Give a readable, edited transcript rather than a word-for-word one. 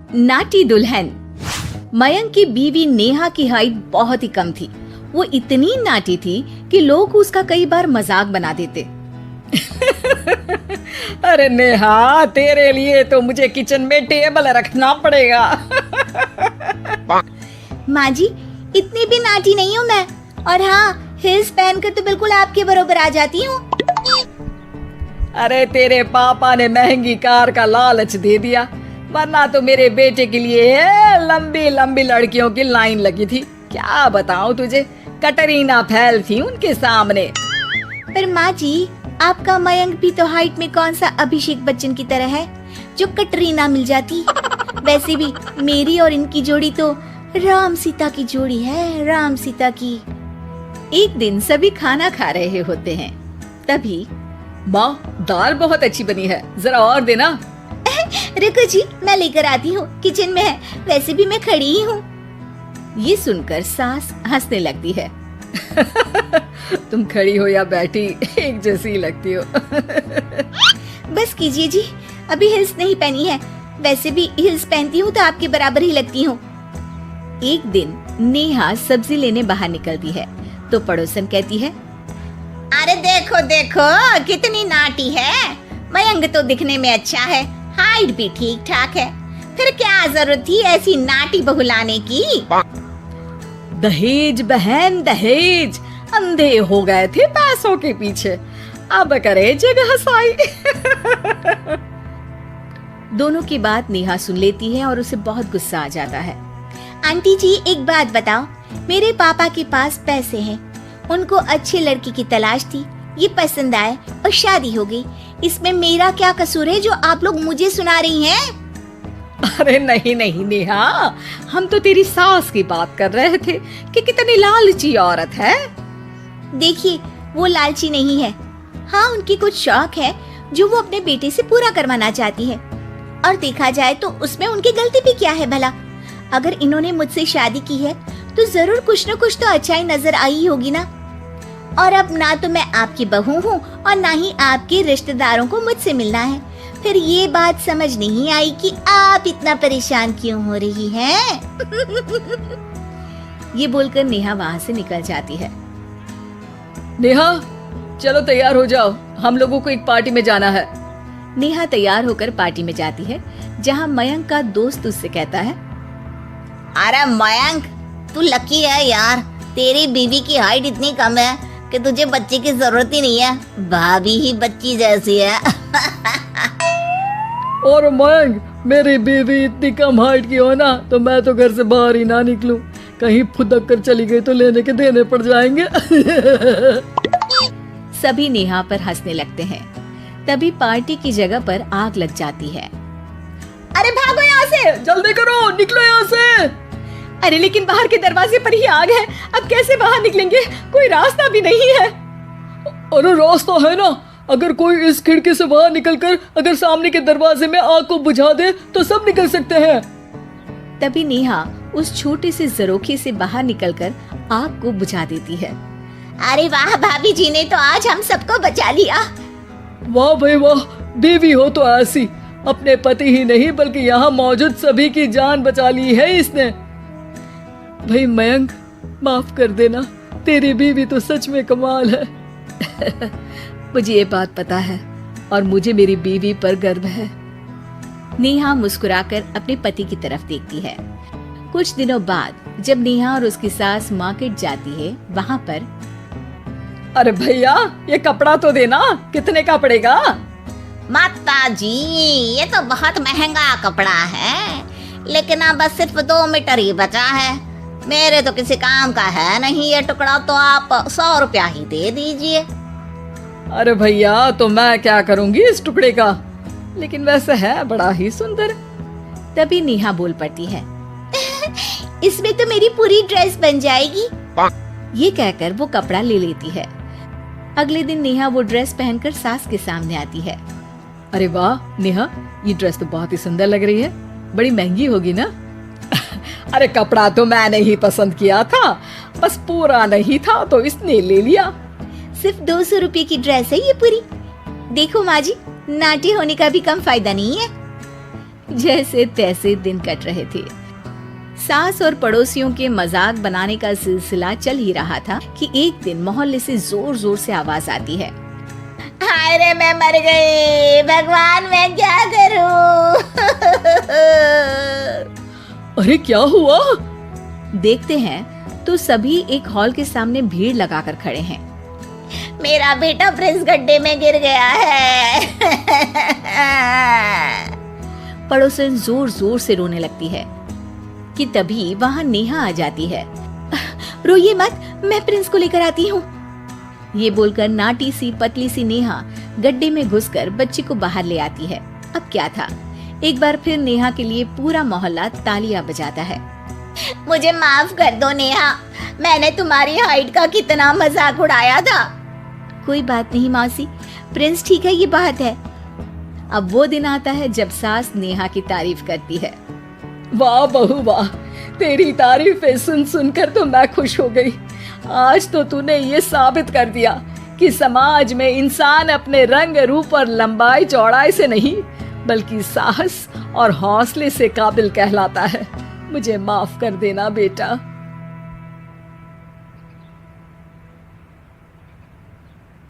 नाटी दुल्हन। मयंक की बीवी नेहा की हाइट बहुत ही कम थी। वो इतनी नाटी थी कि लोग उसका कई बार मजाक बना देते। अरे नेहा, तेरे लिए तो मुझे किचन में टेबल रखना पड़ेगा। माँ जी, इतनी भी नाटी नहीं हूँ मैं, और हाँ, हिल्स पहनकर तो बिल्कुल आपके बराबर आ जाती हूँ। अरे तेरे पापा ने महंगी कार का लालच दे दिया, वरना तो मेरे बेटे के लिए लंबी लंबी लड़कियों की लाइन लगी थी। क्या बताऊं तुझे, कटरीना फैल थी उनके सामने। पर माँ जी, आपका मयंक भी तो हाइट में कौन सा अभिषेक बच्चन की तरह है जो कटरीना मिल जाती। वैसे भी मेरी और इनकी जोड़ी तो राम सीता की जोड़ी है, राम सीता की। एक दिन सभी खाना खा रहे होते हैं, तभी माँ, दाल बहुत अच्छी बनी है, जरा और देना। रुको जी, मैं लेकर आती हूँ, किचन में है, वैसे भी मैं खड़ी ही हूँ। ये सुनकर सास हंसने लगती है। तुम खड़ी हो या बैठी, एक जैसी लगती हो। बस कीजिए जी, अभी हिल्स नहीं पहनी है, वैसे भी हिल्स पहनती हूँ तो आपके बराबर ही लगती हूँ। एक दिन नेहा सब्जी लेने बाहर निकलती है तो पड़ोसन कहती है, अरे देखो देखो कितनी नाटी है, मयंक तो दिखने में अच्छा है, हाइट भी ठीक ठाक है, फिर क्या जरूरत थी ऐसी नाटी बहू लाने की। दहेज बहन, दहेज, अंधे हो गए थे पैसों के पीछे, अब करे जगह साई। दोनों की बात नेहा सुन लेती है और उसे बहुत गुस्सा आ जाता है। आंटी जी, एक बात बताओ, मेरे पापा के पास पैसे हैं, उनको अच्छी लड़की की तलाश थी, ये पसंद आए और शादी हो गई, इसमें मेरा क्या कसूर है जो आप लोग मुझे सुना रही हैं? अरे नहीं नहीं नेहा, हम तो तेरी सास की बात कर रहे थे कि कितनी लालची औरत है। देखिए, वो लालची नहीं है, हाँ, उनकी कुछ शौक है जो वो अपने बेटे से पूरा करवाना चाहती है, और देखा जाए तो उसमें उनकी गलती भी क्या है भला। अगर इन्होंने मुझसे शादी की है तो जरूर कुछ न कुछ तो अच्छाई नजर आई होगी ना। और अब ना तो मैं आपकी बहू हूँ और ना ही आपके रिश्तेदारों को मुझसे मिलना है, फिर ये बात समझ नहीं आई कि आप इतना परेशान क्यों हो रही हैं। ये बोलकर नेहा वहाँ से निकल जाती है। नेहा, चलो तैयार हो जाओ, हम लोगों को एक पार्टी में जाना है। नेहा तैयार होकर पार्टी में जाती है, जहाँ मयंक का दोस्त उससे कहता है, अरे मयंक, तू लकी है यार, तेरी बीवी की हाइट इतनी कम है कि तुझे बच्चे की जरूरत ही नहीं है, भाभी ही बच्ची जैसी है। और मयंक, मेरी बीवी इतनी कम हाइट की हो ना तो मैं तो घर से बाहर ही ना निकलूं, कहीं फुदक कर चली गई तो लेने के देने पड़ जाएंगे। सभी नेहा पर हंसने लगते हैं। तभी पार्टी की जगह पर आग लग जाती है। अरे भागो यहाँ से, जल्दी करो, निकलो यहाँ से। अरे लेकिन बाहर के दरवाजे पर ही आग है, अब कैसे बाहर निकलेंगे, कोई रास्ता भी नहीं है। अरे रास्ता है ना, अगर कोई इस खिड़की से बाहर निकलकर अगर सामने के दरवाजे में आग को बुझा दे तो सब निकल सकते हैं। तभी नेहा उस छोटे से जरोखे से बाहर निकलकर आग को बुझा देती है। अरे वाह, भाभी जी ने तो आज हम सबको बचा लिया। वाह भाई वाह, बीवी हो तो ऐसी, अपने पति ही नहीं बल्कि यहाँ मौजूद सभी की जान बचा ली है इसने। भाई मयंक, माफ कर देना, तेरी बीवी तो सच में कमाल है। मुझे ये बात पता है और मुझे मेरी बीवी पर गर्व है। नेहा मुस्कुराकर अपने पति की तरफ देखती है। कुछ दिनों बाद जब नेहा और उसकी सास मार्केट जाती है, वहाँ पर, अरे भैया, ये कपड़ा तो देना, कितने का पड़ेगा? माता जी, ये तो बहुत महंगा कपड़ा है, लेकिन अब बस सिर्फ 2 मीटर ही बचा है, मेरे तो किसी काम का है नहीं ये टुकड़ा, तो आप 100 रुपया ही दे दीजिए। अरे भैया, तो मैं क्या करूंगी इस टुकड़े का, लेकिन वैसे है बड़ा ही सुंदर। तभी नेहा बोल पड़ती है, इसमें तो मेरी पूरी ड्रेस बन जाएगी। ये कहकर वो कपड़ा ले लेती है। अगले दिन नेहा वो ड्रेस पहनकर सास के सामने आती है। अरे वाह नेहा, ये ड्रेस तो बहुत ही सुंदर लग रही है, बड़ी महंगी होगी ना? अरे कपड़ा तो मैंने ही पसंद किया था, बस पूरा नहीं था तो इसने ले लिया। सिर्फ 200 रुपए की ड्रेस है ये पूरी। देखो माँ जी, नाटी होने का भी कम फायदा नहीं है। जैसे तैसे दिन कट रहे थे। सास और पड़ोसियों के मजाक बनाने का सिलसिला चल ही रहा था कि एक दिन मोहल्ले से जोर जोर से आवाज आती है, हाय रे मैं मर गई, भगवान मैं क्या करूं? अरे क्या हुआ? देखते हैं तो सभी एक हॉल के सामने भीड़ लगाकर खड़े हैं। मेरा बेटा प्रिंस गड्ढे में गिर गया है। पड़ोसन जोर जोर से रोने लगती है कि तभी वहां नेहा आ जाती है। रोइए मत, मैं प्रिंस को लेकर आती हूँ। ये बोलकर नाटी सी पतली सी नेहा गड्ढे में घुसकर बच्ची को बाहर ले आती है। अब क्या था, एक बार फिर नेहा के लिए पूरा मोहल्ला तालियां बजाता है। मुझे माफ कर दो नेहा, मैंने तुम्हारी हाइट का कितना मजाक उड़ाया था। कोई बात नहीं मौसी, प्रिंस ठीक है, ये बात है। अब वो दिन आता है जब सास नेहा की तारीफ करती है। वाह बहू वाह, तेरी तारीफें सुन सुनकर तो मैं खुश हो गई। आज तो तूने ये साबित कर दिया कि समाज में इंसान अपने रंग रूप और लंबाई चौड़ाई से नहीं बल्कि साहस और हौसले से काबिल कहलाता है। मुझे माफ कर देना बेटा।